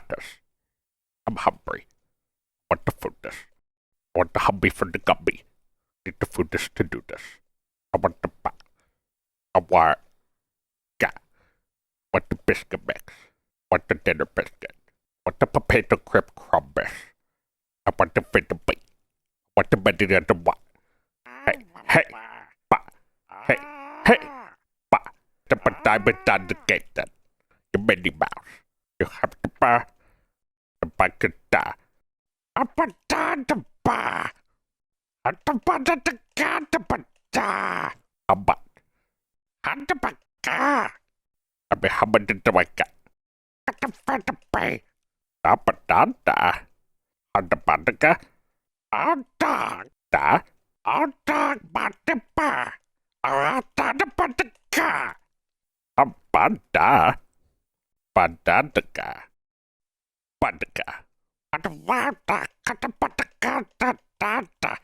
this? I'm hungry. Want the food this? I want the hubby for the gummy. Need the food this to do this. I want the bat. I want want the biscuit mix. Want the dinner biscuit. Want the potato crisp crumbles. I want the finger bait. Want the menu of the what? Hey, hey, ba. Hey, hey, ba. The diamond on the gate then. The Minnie Mouse. You have the bar. The bucket da. Up and down the bar. At the bottom the car the bata. A butt. And the baka. I be humming into my gut. Got the fat to pay. Up and down da. And the bata. On dog da. On dog but the bar. Around the bata. A banda. Bandadaka. Bandaka. And the wild duck. Got the bata.